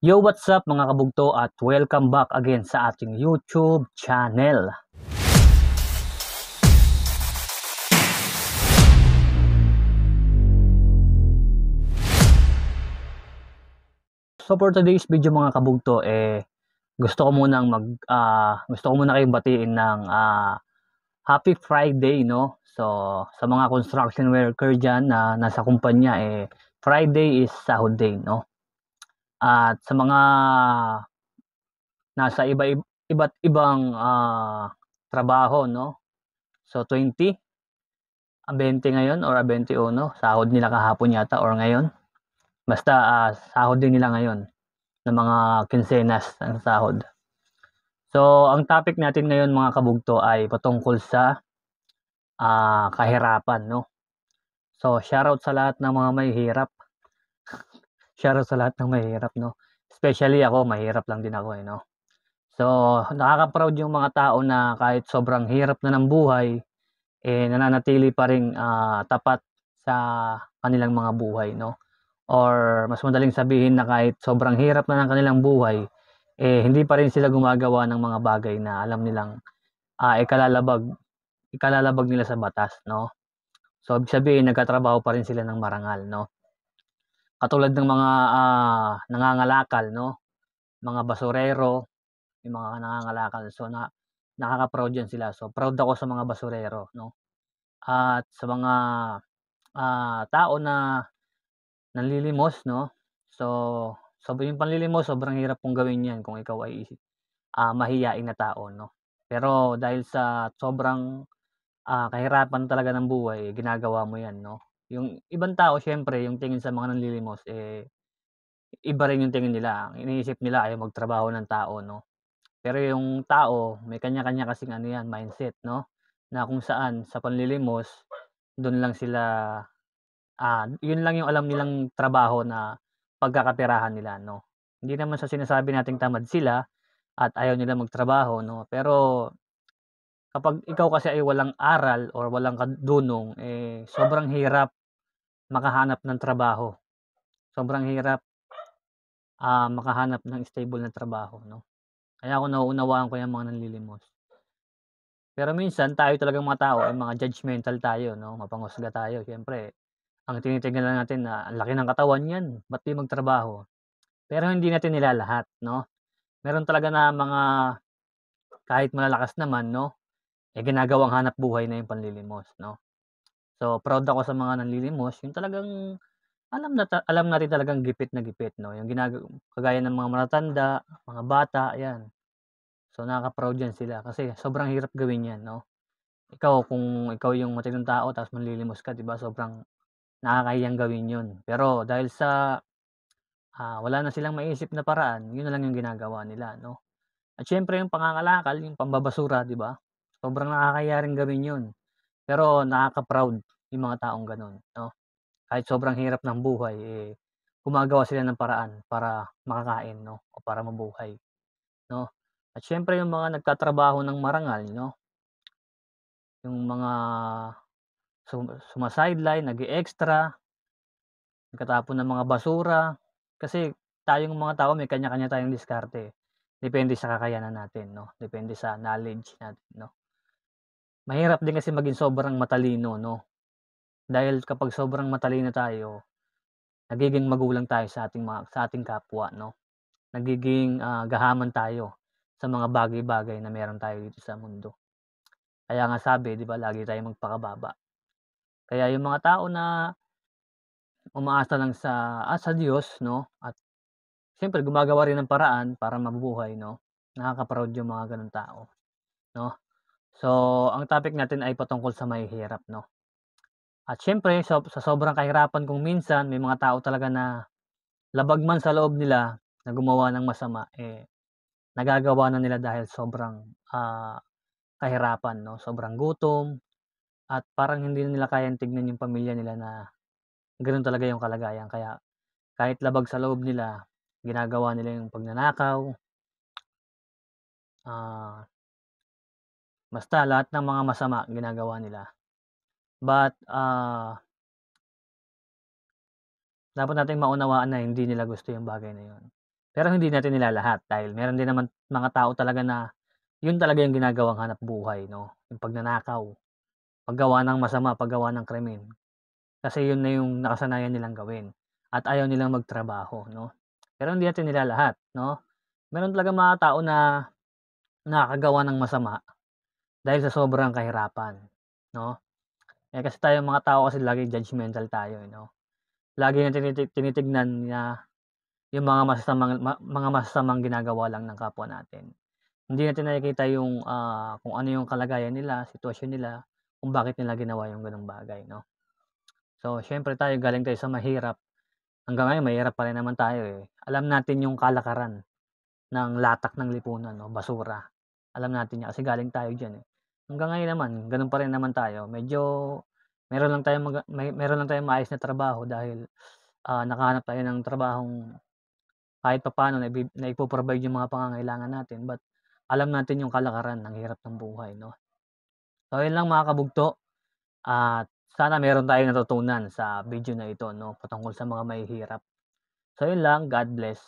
Yo, what's up mga kabugto at welcome back again sa ating YouTube channel. So for today's video mga kabugto gusto ko muna kayong batiin ng Happy Friday, no? So sa mga construction worker diyan na nasa kumpanya Friday is sahod day, no? At sa mga nasa iba't ibang trabaho, no? So 20 ngayon or 21 sahod nila kahapon yata or ngayon. Basta sahod din nila ngayon ng mga kinsenas ng sahod. So ang topic natin ngayon mga kabugto ay patungkol sa kahirapan, no? So shoutout sa lahat ng mga mahihirap. Shoutout sa lahat ng mahihirap, no? Especially ako, mahirap lang din ako, no? So nakaka-proud yung mga tao na kahit sobrang hirap na ng buhay, nananatili pa ring tapat sa kanilang mga buhay, no? Or mas madaling sabihin na kahit sobrang hirap na ng kanilang buhay, hindi pa rin sila gumagawa ng mga bagay na alam nilang ikalalabag nila sa batas, no? So ibig sabihin nagtatrabaho pa rin sila ng marangal, no? Katulad ng mga nangangalakal, no? Mga basurero, yung mga nangangalakal. So nakaka-proud yan sila. So proud ako sa mga basurero, no? At sa mga tao na nanlilimos, no? So yung panlilimos sobrang hirap pong gawin 'yan kung ikaw ay mahiyain na tao, no? Pero dahil sa sobrang kahirapan talaga ng buhay, ginagawa mo 'yan, no? Yung ibang tao siyempre yung tingin sa mga nanlilimos, iba rin yung tingin nila. Ang iniisip nila ayaw magtrabaho ng tao, no? Pero yung tao may kanya-kanya kasing ano 'yan, mindset, no? Na kung saan sa panlilimos, dun lang sila, yun lang yung alam nilang trabaho na pagkakaperahan nila, no? Hindi naman sa sinasabi nating tamad sila at ayaw nila magtrabaho, no? Pero kapag ikaw kasi ay walang aral or walang kadunong, sobrang hirap makahanap ng trabaho. Sobrang hirap makahanap ng stable na trabaho, no? Kaya ako nauunawaan ko yang mga nanlilimos. Pero minsan tayo talagang mga tao ay mga judgmental tayo, no? Mapanghusga tayo. Siyempre, ang tinitingnan lang natin na ang laki ng katawan niyan, ba't 'di magtrabaho? Pero hindi natin nilalahat, no? Meron talaga na mga kahit malalakas naman, no, ginagawang hanapbuhay na yung panlilimos, no? So, proud ako sa mga nanlilimos, yung talagang alam natin talagang gipit na gipit, no, yung kagaya ng mga matatanda, mga bata, 'yan. So, nakaka-proud 'yan sila kasi sobrang hirap gawin 'yan, no? Ikaw kung ikaw yung matinong tao tapos manlilimos ka, 'di ba, sobrang nakakahiyang gawin 'yun. Pero dahil sa wala na silang maisip na paraan, 'yun na lang yung ginagawa nila, 'no? At siyempre yung pangangalakal, yung pambabasura, 'di ba? Sobrang nakakahiya rin gawin 'yun. Pero nakaka-proud yung mga taong gano'n, 'no? Kahit sobrang hirap ng buhay, gumagawa sila ng paraan para makakain, 'no, o para mabuhay, 'no? At siyempre yung mga nagtatrabaho ng marangal, 'no, yung mga suma-sideline, nag-e-extra, nagtatapon ng mga basura. Kasi tayong mga tao may kanya-kanya tayong diskarte, depende sa kakayanan natin, 'no, depende sa knowledge natin, 'no. Mahirap din kasi maging sobrang matalino, 'no, dahil kapag sobrang matalino tayo, nagiging magulang tayo sa ating kapwa, 'no. Nagiging gahaman tayo sa mga bagay-bagay na meron tayo dito sa mundo. Kaya nga sabi 'di ba, lagi tayong magpakababa. Kaya yung mga tao na umaasa lang sa Diyos, 'no, at siyempre gumagawa rin ng paraan para mabuhay, 'no, nakaka-proud yung mga gano'ng tao, 'no. So, ang topic natin ay patungkol sa mahihirap, 'no. At siyempre sa sobrang kahirapan kung minsan may mga tao talaga na labag man sa loob nila na gumawa ng masama, nagagawa na nila dahil sobrang kahirapan, 'no, sobrang gutom at parang hindi na nila kayang tignan yung pamilya nila na gano'n talaga yung kalagayan. Kaya kahit labag sa loob nila, ginagawa nila yung pagnanakaw, ah, basta lahat ng mga masama ginagawa nila. But dapat nating maunawaan na hindi nila gusto yung bagay na yun. Pero hindi natin nilalahat dahil meron din naman mga tao talaga na yun talaga yung ginagawang hanapbuhay 'no, yung pagnanakaw, paggawa ng masama, paggawa ng krimen. Kasi yun na yung nakasanayan nilang gawin at ayaw nilang magtrabaho 'no. Pero hindi natin nilalahat 'no. Meron talagang mga tao na nakakagawa ng masama dahil sa sobrang kahirapan 'no. Eh, kasi tayong mga tao kasi laging judgemental tayo, eh, 'no. Lagi nating tinitignan na yung mga masasamang ginagawa lang ng kapwa natin. Hindi natin nakikita yung, kung ano yung kalagayan nila, sitwasyon nila, kung bakit nila ginawa yung gano'ng bagay 'no. So, siyempre tayo galing tayo sa mahirap, hanggang ngayon mahirap pa rin naman tayo, eh. Alam natin yung kalakaran ng latak ng lipunan 'no, basura. Alam natin 'yan kasi galing tayo diyan, eh. Hanggang ngayon naman gano'n pa rin naman tayo, medyo meron lang tayong maayos na trabaho dahil, nakahanap tayo ng trabahong kahit papaano naipo-provide yung mga pangangailangan natin, but alam natin yung kalakaran ng hirap ng buhay 'no. So, yun lang mga kabugto, at sana meron tayong natutunan sa video na ito 'no, patungkol sa mga mahihirap. So, yun lang, God bless.